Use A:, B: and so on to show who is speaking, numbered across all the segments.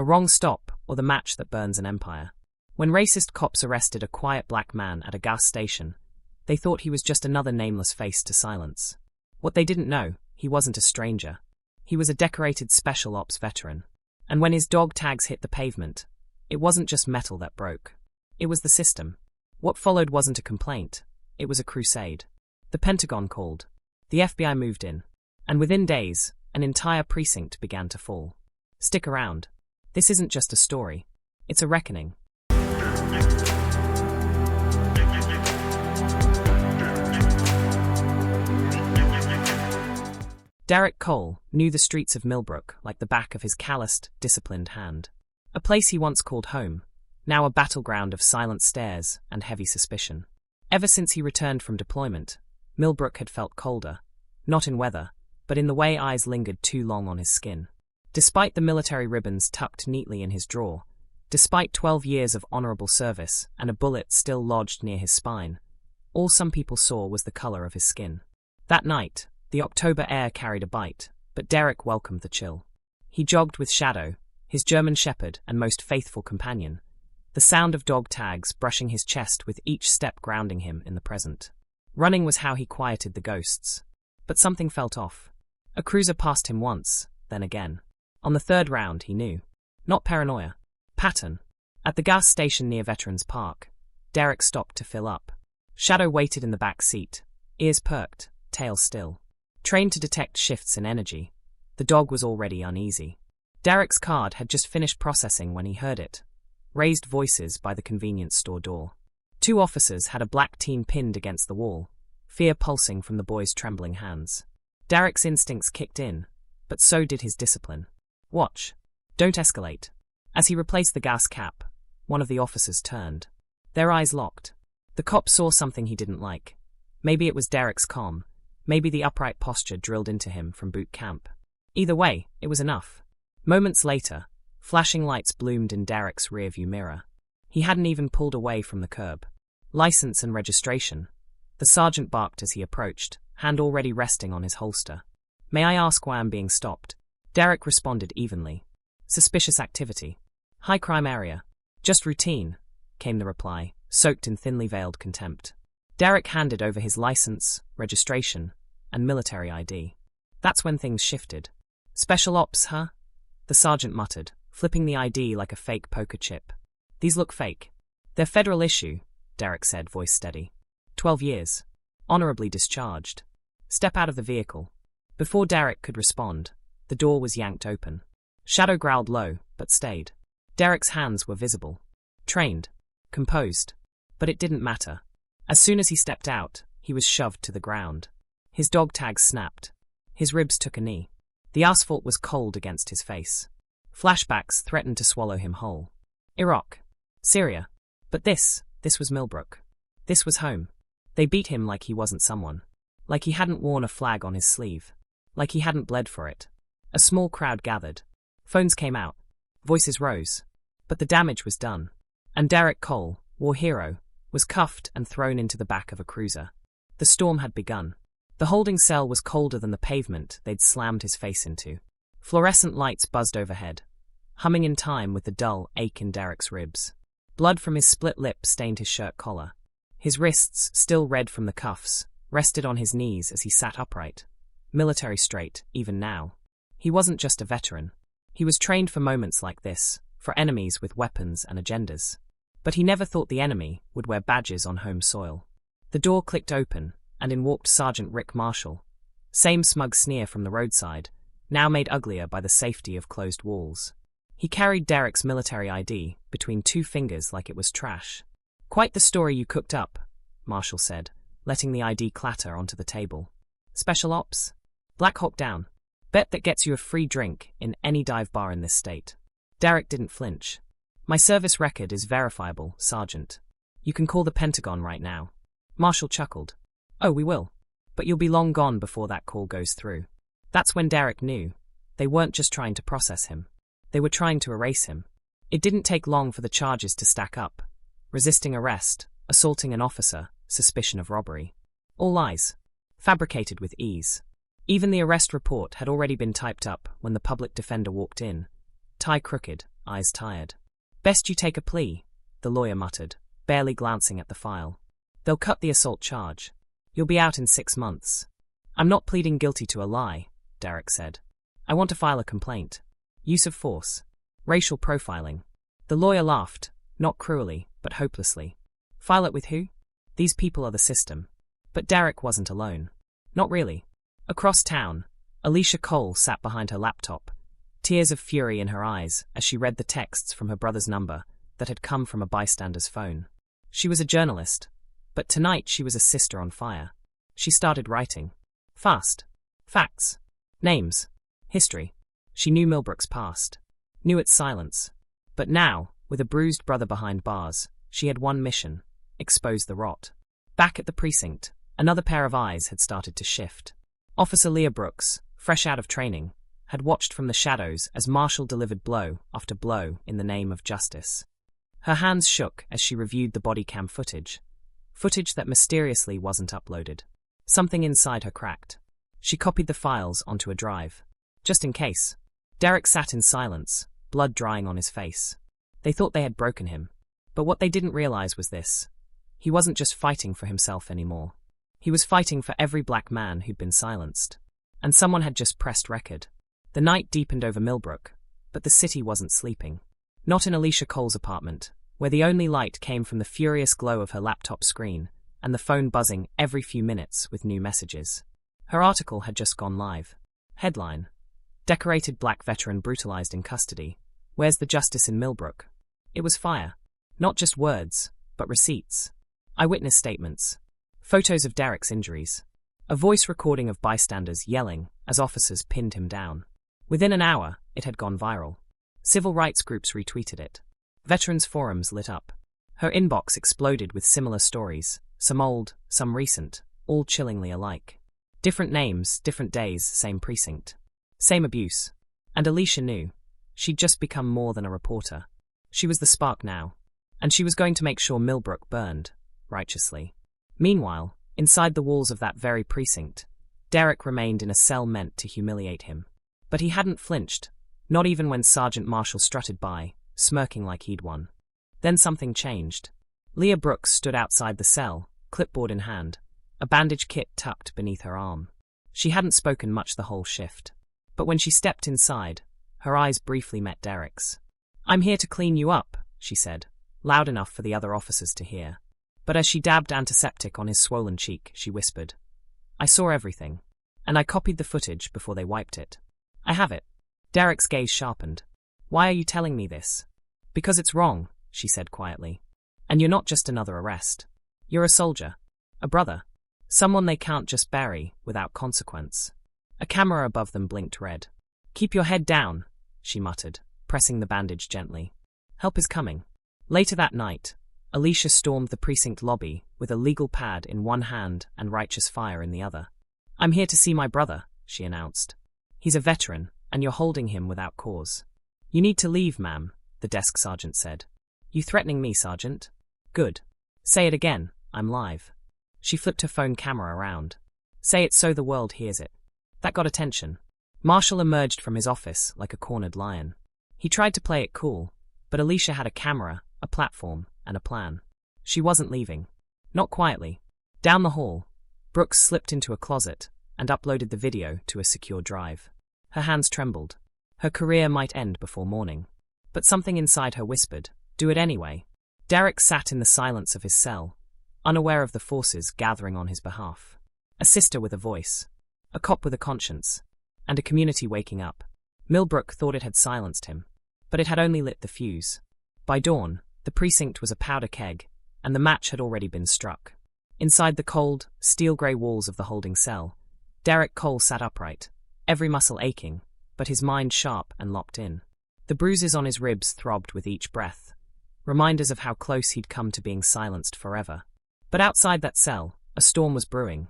A: wrong stop, or the match that burns an empire. When racist cops arrested a quiet black man at a gas station, they thought he was just another nameless face to silence. What they didn't know, he wasn't a stranger. He was a decorated special ops veteran. And when his dog tags hit the pavement, it wasn't just metal that broke. It was the system. What followed wasn't a complaint. It was a crusade. The Pentagon called. The FBI moved in. And within days, an entire precinct began to fall. Stick around. This isn't just a story. It's a reckoning. Derek Cole knew the streets of Millbrook like the back of his calloused, disciplined hand. A place he once called home, now a battleground of silent stares and heavy suspicion. Ever since he returned from deployment, Millbrook had felt colder, not in weather, but in the way eyes lingered too long on his skin. Despite the military ribbons tucked neatly in his drawer, despite 12 years of honorable service and a bullet still lodged near his spine, all some people saw was the color of his skin. That night, the October air carried a bite, but Derek welcomed the chill. He jogged with Shadow, his German shepherd and most faithful companion, the sound of dog tags brushing his chest with each step grounding him in the present. Running was how he quieted the ghosts. But something felt off. A cruiser passed him once, then again. On the third round, he knew. Not paranoia. Pattern. At the gas station near Veterans Park, Derek stopped to fill up. Shadow waited in the back seat, ears perked, tail still. Trained to detect shifts in energy, the dog was already uneasy. Derek's card had just finished processing when he heard it. Raised voices by the convenience store door. 2 officers had a black team pinned against the wall, fear pulsing from the boy's trembling hands. Derek's instincts kicked in, but so did his discipline. Watch. Don't escalate. As he replaced the gas cap, one of the officers turned. Their eyes locked. The cop saw something he didn't like. Maybe it was Derek's calm. Maybe the upright posture drilled into him from boot camp. Either way, it was enough. Moments later, flashing lights bloomed in Derek's rearview mirror. He hadn't even pulled away from the curb. License and registration. The sergeant barked as he approached, hand already resting on his holster. May I ask why I'm being stopped? Derek responded evenly. Suspicious activity. High crime area. Just routine, came the reply, soaked in thinly veiled contempt. Derek handed over his license, registration, and military ID. That's when things shifted. Special ops, huh? The sergeant muttered, flipping the ID like a fake poker chip. These look fake. They're federal issue, Derek said, voice steady. 12 years. Honorably discharged. Step out of the vehicle. Before Derek could respond, the door was yanked open. Shadow growled low, but stayed. Derek's hands were visible. Trained. Composed. But it didn't matter. As soon as he stepped out, he was shoved to the ground. His dog tags snapped. His ribs took a knee. The asphalt was cold against his face. Flashbacks threatened to swallow him whole. Iraq. Syria. But this was Millbrook. This was home. They beat him like he wasn't someone. Like he hadn't worn a flag on his sleeve. Like he hadn't bled for it. A small crowd gathered. Phones came out. Voices rose. But the damage was done. And Derek Cole, war hero, was cuffed and thrown into the back of a cruiser. The storm had begun. The holding cell was colder than the pavement they'd slammed his face into. Fluorescent lights buzzed overhead, humming in time with the dull ache in Derek's ribs. Blood from his split lip stained his shirt collar. His wrists, still red from the cuffs, rested on his knees as he sat upright. Military straight, even now. He wasn't just a veteran. He was trained for moments like this, for enemies with weapons and agendas. But he never thought the enemy would wear badges on home soil. The door clicked open, and in walked Sergeant Rick Marshall. Same smug sneer from the roadside, now made uglier by the safety of closed walls. He carried Derek's military ID between 2 fingers like it was trash. Quite the story you cooked up, Marshall said, letting the ID clatter onto the table. Special ops? Black Hawk down. Bet that gets you a free drink in any dive bar in this state. Derek didn't flinch. My service record is verifiable, Sergeant. You can call the Pentagon right now. Marshall chuckled. Oh, we will. But you'll be long gone before that call goes through. That's when Derek knew. They weren't just trying to process him. They were trying to erase him. It didn't take long for the charges to stack up. Resisting arrest, assaulting an officer, suspicion of robbery. All lies. Fabricated with ease. Even the arrest report had already been typed up when the public defender walked in, tie crooked, eyes tired. "Best you take a plea," the lawyer muttered, barely glancing at the file. "They'll cut the assault charge. You'll be out in 6 months. "I'm not pleading guilty to a lie," Derek said. "I want to file a complaint. Use of force. Racial profiling." The lawyer laughed, not cruelly, but hopelessly. "File it with who? These people are the system." But Derek wasn't alone. Not really. Across town, Alicia Cole sat behind her laptop, tears of fury in her eyes as she read the texts from her brother's number that had come from a bystander's phone. She was a journalist, but tonight she was a sister on fire. She started writing. Fast. Facts. Names. History. She knew Millbrook's past. Knew its silence. But now, with a bruised brother behind bars, she had one mission: expose the rot. Back at the precinct, another pair of eyes had started to shift. Officer Leah Brooks, fresh out of training, had watched from the shadows as Marshall delivered blow after blow in the name of justice. Her hands shook as she reviewed the body cam footage that mysteriously wasn't uploaded. Something inside her cracked. She copied the files onto a drive. Just in case. Derek sat in silence, blood drying on his face. They thought they had broken him. But what they didn't realize was this. He wasn't just fighting for himself anymore. He was fighting for every black man who'd been silenced. And someone had just pressed record. The night deepened over Millbrook, but the city wasn't sleeping. Not in Alicia Cole's apartment, where the only light came from the furious glow of her laptop screen and the phone buzzing every few minutes with new messages. Her article had just gone live. Headline: Decorated black veteran brutalized in custody. Where's the justice in Millbrook? It was fire. Not just words, but receipts. Eyewitness statements. Photos of Derek's injuries. A voice recording of bystanders yelling as officers pinned him down. Within an hour, it had gone viral. Civil rights groups retweeted it. Veterans forums lit up. Her inbox exploded with similar stories, some old, some recent, all chillingly alike. Different names, different days, same precinct. Same abuse. And Alicia knew. She'd just become more than a reporter. She was the spark now. And she was going to make sure Millbrook burned, righteously. Meanwhile, inside the walls of that very precinct, Derek remained in a cell meant to humiliate him. But he hadn't flinched, not even when Sergeant Marshall strutted by, smirking like he'd won. Then something changed. Leah Brooks stood outside the cell, clipboard in hand, a bandage kit tucked beneath her arm. She hadn't spoken much the whole shift. But when she stepped inside, her eyes briefly met Derek's. "I'm here to clean you up," she said, loud enough for the other officers to hear. But as she dabbed antiseptic on his swollen cheek, she whispered, "I saw everything. And I copied the footage before they wiped it. I have it." Derek's gaze sharpened. "Why are you telling me this?" "Because it's wrong," she said quietly. "And you're not just another arrest. You're a soldier. A brother. Someone they can't just bury without consequence." A camera above them blinked red. "Keep your head down," she muttered, pressing the bandage gently. "Help is coming." Later that night, Alicia stormed the precinct lobby with a legal pad in one hand and righteous fire in the other. "I'm here to see my brother," she announced. "He's a veteran, and you're holding him without cause." "You need to leave, ma'am," the desk sergeant said. "You threatening me, sergeant?" "Good. Say it again, I'm live." She flipped her phone camera around. "Say it so the world hears it." That got attention. Marshall emerged from his office like a cornered lion. He tried to play it cool, but Alicia had a camera, a platform, and a plan. She wasn't leaving. Not quietly. Down the hall, Brooks slipped into a closet and uploaded the video to a secure drive. Her hands trembled. Her career might end before morning. But something inside her whispered, "Do it anyway." Derek sat in the silence of his cell, unaware of the forces gathering on his behalf. A sister with a voice. A cop with a conscience. And a community waking up. Millbrook thought it had silenced him. But it had only lit the fuse. By dawn, the precinct was a powder keg, and the match had already been struck. Inside the cold, steel-grey walls of the holding cell, Derek Cole sat upright, every muscle aching, but his mind sharp and locked in. The bruises on his ribs throbbed with each breath, reminders of how close he'd come to being silenced forever. But outside that cell, a storm was brewing,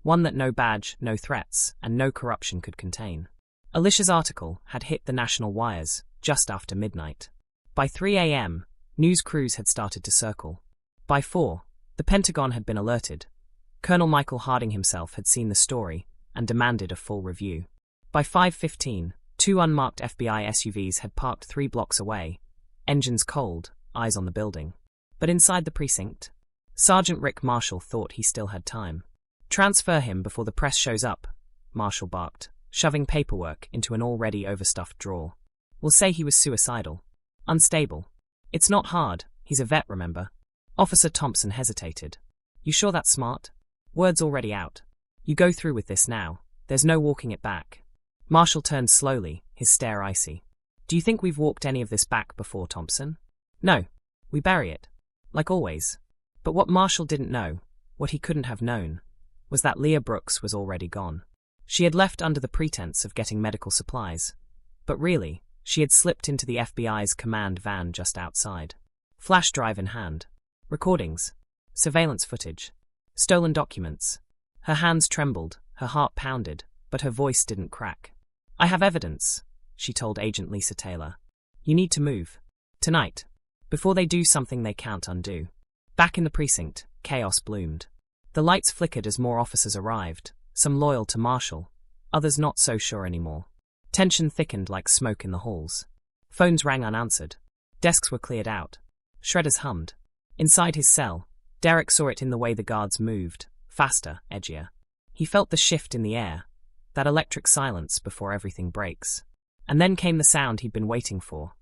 A: one that no badge, no threats, and no corruption could contain. Alicia's article had hit the national wires just after midnight. By 3 a.m., news crews had started to circle. By 4, the Pentagon had been alerted. Colonel Michael Harding himself had seen the story and demanded a full review. By 5:15, Two unmarked FBI SUVs had parked 3 blocks away, engines cold, eyes on the building. But inside the precinct, Sergeant Rick Marshall thought he still had time. "Transfer him before the press shows up," Marshall barked, shoving paperwork into an already overstuffed drawer. "We'll say he was suicidal. Unstable. It's not hard, he's a vet, remember?" Officer Thompson hesitated. "You sure that's smart? Word's already out. You go through with this now. There's no walking it back." Marshall turned slowly, his stare icy. "Do you think we've walked any of this back before, Thompson?" "No. We bury it. Like always." But what Marshall didn't know, what he couldn't have known, was that Leah Brooks was already gone. She had left under the pretense of getting medical supplies. But really, she had slipped into the FBI's command van just outside. Flash drive in hand. Recordings. Surveillance footage. Stolen documents. Her hands trembled, her heart pounded, but her voice didn't crack. "I have evidence," she told Agent Lisa Taylor. "You need to move. Tonight. Before they do something they can't undo." Back in the precinct, chaos bloomed. The lights flickered as more officers arrived, some loyal to Marshall, others not so sure anymore. Tension thickened like smoke in the halls. Phones rang unanswered. Desks were cleared out. Shredders hummed. Inside his cell, Derek saw it in the way the guards moved, faster, edgier. He felt the shift in the air, that electric silence before everything breaks. And then came the sound he'd been waiting for.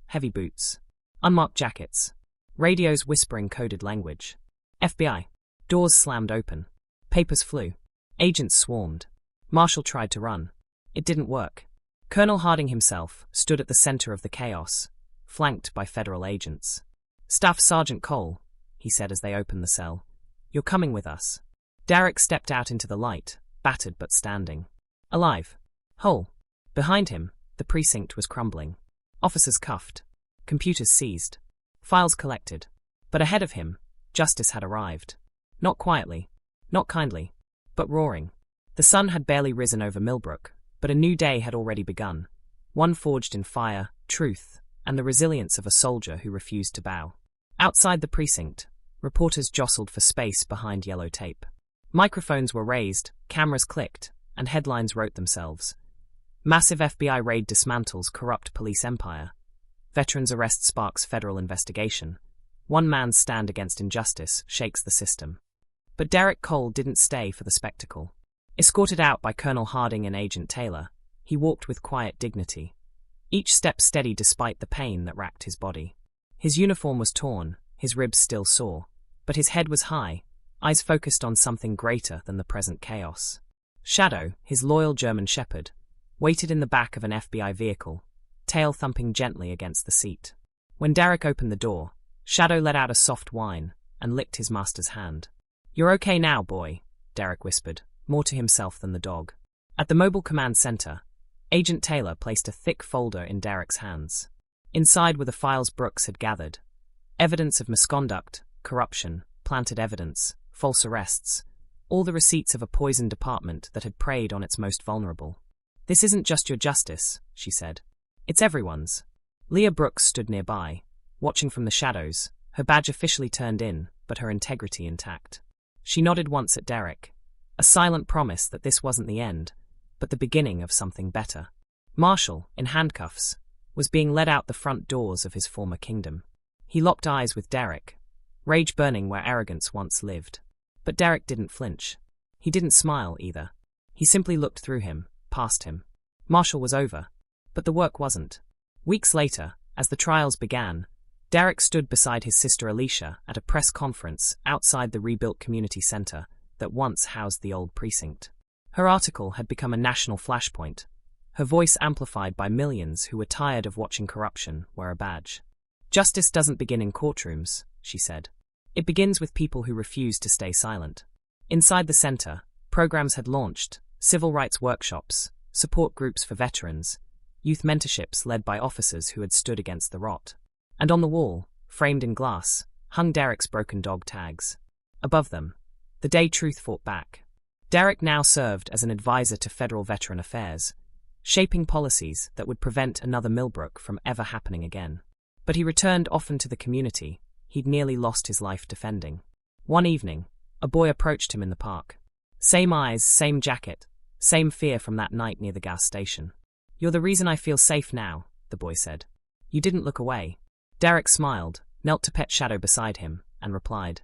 A: Heavy boots. Unmarked jackets. Radios whispering coded language. FBI. Doors slammed open. Papers flew. Agents swarmed. Marshall tried to run. It didn't work. Colonel Harding himself stood at the center of the chaos, flanked by federal agents. "Staff Sergeant Cole," he said as they opened the cell. "You're coming with us." Derek stepped out into the light, battered but standing. Alive. Whole. Behind him, the precinct was crumbling. Officers cuffed. Computers seized. Files collected. But ahead of him, justice had arrived. Not quietly, not kindly, but roaring. The sun had barely risen over Millbrook, but a new day had already begun. One forged in fire, truth, and the resilience of a soldier who refused to bow. Outside the precinct, reporters jostled for space behind yellow tape. Microphones were raised, cameras clicked, and headlines wrote themselves. Massive FBI raid dismantles corrupt police empire. Veterans' arrest sparks federal investigation. One man's stand against injustice shakes the system. But Derek Cole didn't stay for the spectacle. Escorted out by Colonel Harding and Agent Taylor, he walked with quiet dignity. Each step steady despite the pain that racked his body. His uniform was torn, his ribs still sore, but his head was high, eyes focused on something greater than the present chaos. Shadow, his loyal German shepherd, waited in the back of an FBI vehicle, tail thumping gently against the seat. When Derek opened the door, Shadow let out a soft whine and licked his master's hand. "You're okay now, boy," Derek whispered, more to himself than the dog. At the mobile command center, Agent Taylor placed a thick folder in Derek's hands. Inside were the files Brooks had gathered. Evidence of misconduct, corruption, planted evidence, false arrests, all the receipts of a poisoned department that had preyed on its most vulnerable. "This isn't just your justice," she said. "It's everyone's." Leah Brooks stood nearby, watching from the shadows, her badge officially turned in, but her integrity intact. She nodded once at Derek, a silent promise that this wasn't the end, but the beginning of something better. Marshall, in handcuffs, was being led out the front doors of his former kingdom. He locked eyes with Derek, rage burning where arrogance once lived. But Derek didn't flinch. He didn't smile either. He simply looked through him, past him. Marshall was over. But the work wasn't. Weeks later, as the trials began, Derek stood beside his sister Alicia at a press conference outside the rebuilt community center that once housed the old precinct. Her article had become a national flashpoint, her voice amplified by millions who were tired of watching corruption wear a badge. "Justice doesn't begin in courtrooms," she said. "It begins with people who refuse to stay silent." Inside the center, programs had launched, civil rights workshops, support groups for veterans, youth mentorships led by officers who had stood against the rot. And on the wall, framed in glass, hung Derek's broken dog tags. Above them, the day truth fought back. Derek now served as an advisor to federal veteran affairs, shaping policies that would prevent another Millbrook from ever happening again. But he returned often to the community he'd nearly lost his life defending. One evening, a boy approached him in the park. Same eyes, same jacket, same fear from that night near the gas station. You're the reason I feel safe now, the boy said. You didn't look away. Derek smiled, knelt to pet Shadow beside him, and replied,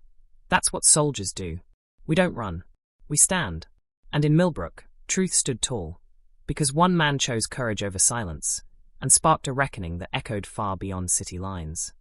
A: That's what soldiers do. We don't run. We stand. And in Millbrook, truth stood tall, because one man chose courage over silence, and sparked a reckoning that echoed far beyond city lines.